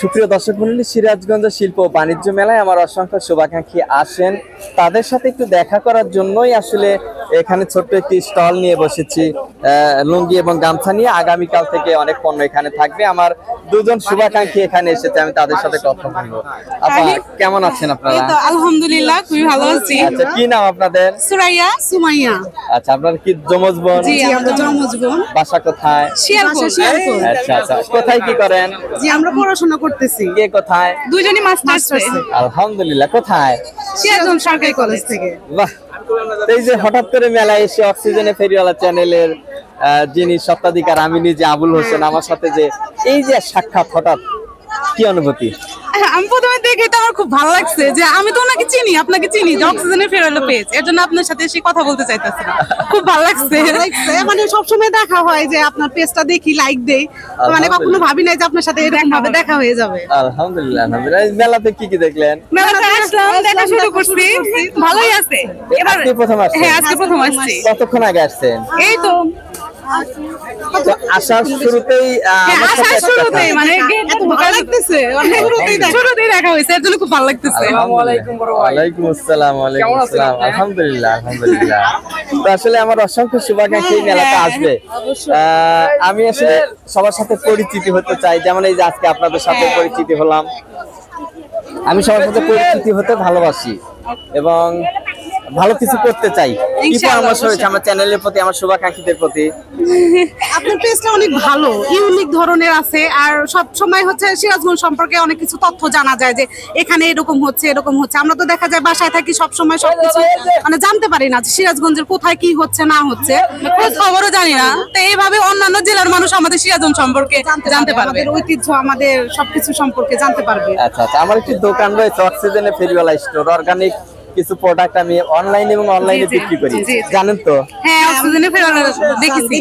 সুপ্রিয় দর্শক মণ্ডলী, সিরাজগঞ্জ শিল্প ও বাণিজ্য মেলায় আমার অসংখ্য শুভাকাঙ্ক্ষী আসেন। তাদের সাথে একটু দেখা করার জন্যই আসলে এখানে ছোট্ট একটি স্টল নিয়ে বসেছি, লুঙ্গি এবং গামছা নিয়ে। আগামীকাল থেকে অনেক পণ্য এখানে থাকবে। আমার দুজন শুভাকাঙ্ক্ষী এখানে এসেছে, আমি তাদের সাথে কথা বলবো। আপা, কেমন আছেন আপনারা? আলহামদুলিল্লাহ, খুবই ভালো আছি। আচ্ছা, কি নাম আপনাদের? সুরাইয়া, সুমাইয়া। আচ্ছা, আপনার কি যমজ বোন? জি, আমরা যমজ বোন। বাসা কোথায়? শিয়ালকোট। আচ্ছা আচ্ছা, কোথায় কি করেন? জি, আমরা পড়াশোনা করতেছি। কে কোথায়? দুইজনই মাস্টার্সে। আলহামদুলিল্লাহ। কোথায়? সিরাজগঞ্জ সরকারি কলেজ থেকে। বাহ, এই যে হঠাৎ করে মেলায় এসে অক্সিজেনে ফেরিওয়ালা চ্যানেলের যিনি স্বত্বাধিকার, আমি নিজে আবুল হোসেন, আমার সাথে যে এই যে সাক্ষাৎ, হঠাৎ কি অনুভূতি? আমি প্রথমে দেখে তো আমার খুব ভালো লাগছে যে আমি তো ওনাকে চিনি, আপনাকে চিনি, যে অক্সিজেনের ফেরোলো পেজ, এর জন্য আপনার সাথে এসে কথা বলতে চাইতেছিলাম। খুব ভালো লাগছে। মানে সবসময় দেখা হয় যে আপনার পেজটা দেখি, লাইক দেই, মানে কখনো ভাবি নাই যে আপনার সাথে এরকম ভাবে দেখা হয়ে যাবে। আলহামদুলিল্লাহ আলহামদুলিল্লাহ। এই মেলাতে কি কি দেখলেন? মেলাতে আসলাম, দেখা শুরু করছি, ভালোই আছে। এবার আজকে প্রথম আসছেন? হ্যাঁ, আজকে প্রথম আসছি। কতক্ষণ আগে আসছেন? এই তো তো আসার শুরুতেই আমার সাথে একটা কথা। মানে এত ভালো লাগতেছে, শুরুতেই দেখা হয়েছে, এর জন্য খুব ভালো লাগতেছে। ওয়ালাইকুম আসসালাম। ওয়ালাইকুম আসসালাম। আলহামদুলিল্লাহ আলহামদুলিল্লাহ। তো আসলে আমার অসংখ্য শুভাকাঙ্ক্ষী এই মেলাতে আসবে। আমি আসলে সবার সাথে পরিচিতি হতে চাই, যেমন এই যে আজকে আপনাদের সাথে পরিচিতি হলাম। আমি সবার সাথে পরিচিতি হতে ভালোবাসি এবং ভালো কিছু করতে চাই। কি পরামর্শ রয়েছে আমার চ্যানেলের প্রতি, আমার শুভাকাঙ্ক্ষীদের প্রতি? আপনার পেজটা অনেক ভালো, ইউনিক ধরনের আছে, আর সব সময় হচ্ছে সিরাজগঞ্জ সম্পর্কে অনেক কিছু তথ্য জানা যায়, যে এখানে এরকম হচ্ছে এরকম হচ্ছে। আমরা তো দেখা যায় বাসায় থাকি, সব সময় সবকিছু মানে জানতে পারি না যে সিরাজগঞ্জের কোথায় কি হচ্ছে না হচ্ছে, খোঁজ খবরও জানি না। তো এইভাবে অন্যান্য জেলার মানুষ আমাদের সিরাজগঞ্জ সম্পর্কে জানতে পারবে, আমাদের ঐতিহ্য, আমাদের সবকিছু সম্পর্কে জানতে পারবে। আচ্ছা আচ্ছা, আমার একটি দোকান রয়েছে অক্সিজেনে ফেরিওয়ালা স্টোর। অর্গানিক কিছু প্রোডাক্ট আমি অনলাইনে এবং অনলাইনে বিক্রি করি, জানেন তো? হ্যাঁ, অক্সিজেনে ফেরানো দেখেছি।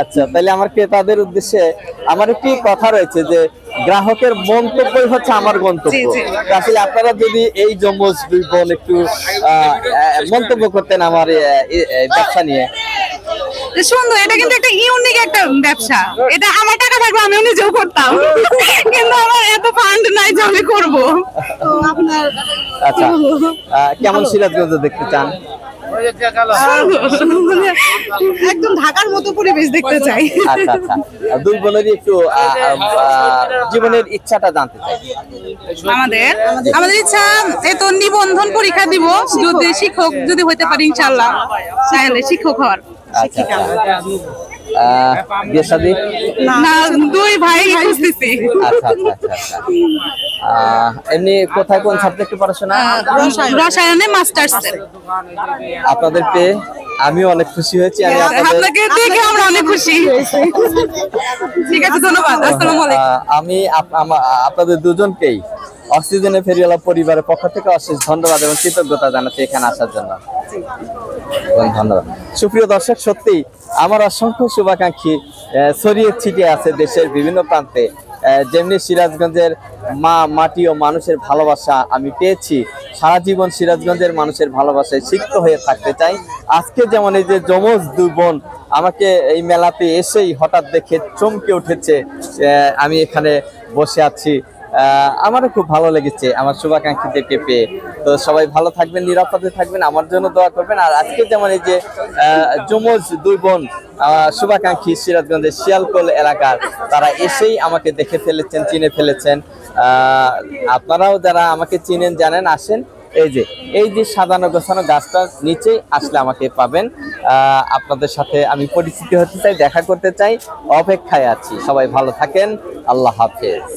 আচ্ছা, তাহলে আমার ক্রেতাদের উদ্দেশ্যে আমার একটি কথা রয়েছে যে গ্রাহকের মন্তব্যই হচ্ছে আমার গন্তব্য। আসলে আপনারা যদি এই যমজ দুই বোন একটু মন্তব্য করতেন আমার ব্যবসা নিয়ে। সুন্দর, এটা কিন্তু একটা ইউনিক একটা ব্যবসা। এটা আমার টাকা থাকলে আমিও নিজেও করতাম, কিন্তু আমার এত ফান্ড নাই যে আমি করব। তো আপনার আচ্ছা, কেমন সিরাজগঞ্জ দেখতে চান? একদম ঢাকার মতো পরিবেশ দেখতে চাই। আচ্ছা আচ্ছা, দুই বোনেরই একটু জীবনের ইচ্ছাটা জানতে চাই। আমাদের ইচ্ছা এই তো নিবন্ধন পরীক্ষা দিব, যদি শিক্ষক যদি হইতে পারি ইনশাআল্লাহ, তাহলে শিক্ষক হওয়ার। আচ্ছা, বিয়ে শাদী? না, দুই ভাই খুঁজতেছি। আচ্ছা আচ্ছা আচ্ছা। এমনি কোথায় কোন সাবজেক্টে পড়াশোনা? রসায়নে মাস্টার্স। আপনাদের পেয়ে আমিও অনেক খুশি হয়েছি। আমি আপনাকে দেখে আমরা অনেক খুশি। ঠিক আছে, ধন্যবাদ। আসসালামু আলাইকুম। আমি আপনাদের দুজনকেই অক্সিজেনে ফেরিওয়ালা পরিবারের পক্ষ থেকে অশেষ ধন্যবাদ এবং কৃতজ্ঞতা জানাচ্ছি এখানে আসার জন্য। ধন্যবাদ। সুপ্রিয় দর্শক, সত্যি আমার অসংখ্য শুভাকাঙ্ক্ষী ছড়িয়ে ছিটিয়ে আছে দেশের বিভিন্ন প্রান্তে। যেমনি সিরাজগঞ্জের মাটি ও মানুষের ভালোবাসা আমি পেয়েছি, সারা জীবন সিরাজগঞ্জের মানুষের ভালোবাসায় সিক্ত হয়ে থাকতে চাই। আজকে যেমন এই যে যমজ দুই বোন আমাকে এই মেলাতে এসেই হঠাৎ দেখে চমকে উঠেছে, আমি এখানে বসে আছি, আমারও খুব ভালো লেগেছে আমার শুভাকাঙ্ক্ষীদেরকে পেয়ে। তো সবাই ভালো থাকবেন, নিরাপদে থাকবেন, আমার জন্য দোয়া করবেন। আর আজকে যেমন এই যে যমজ দুই বোন শুভাকাঙ্ক্ষী সিরাজগঞ্জের শিয়ালকোল এলাকার, তারা এসেই আমাকে দেখে ফেলেছেন, চিনে ফেলেছেন। আপনারাও যারা আমাকে চিনেন জানেন, আসেন। এই যে সাজানো গোছানো গাছটার নিচেই আসলে আমাকে পাবেন। আপনাদের সাথে আমি পরিচিতি হতে চাই, দেখা করতে চাই, অপেক্ষায় আছি। সবাই ভালো থাকেন, আল্লাহ হাফেজ।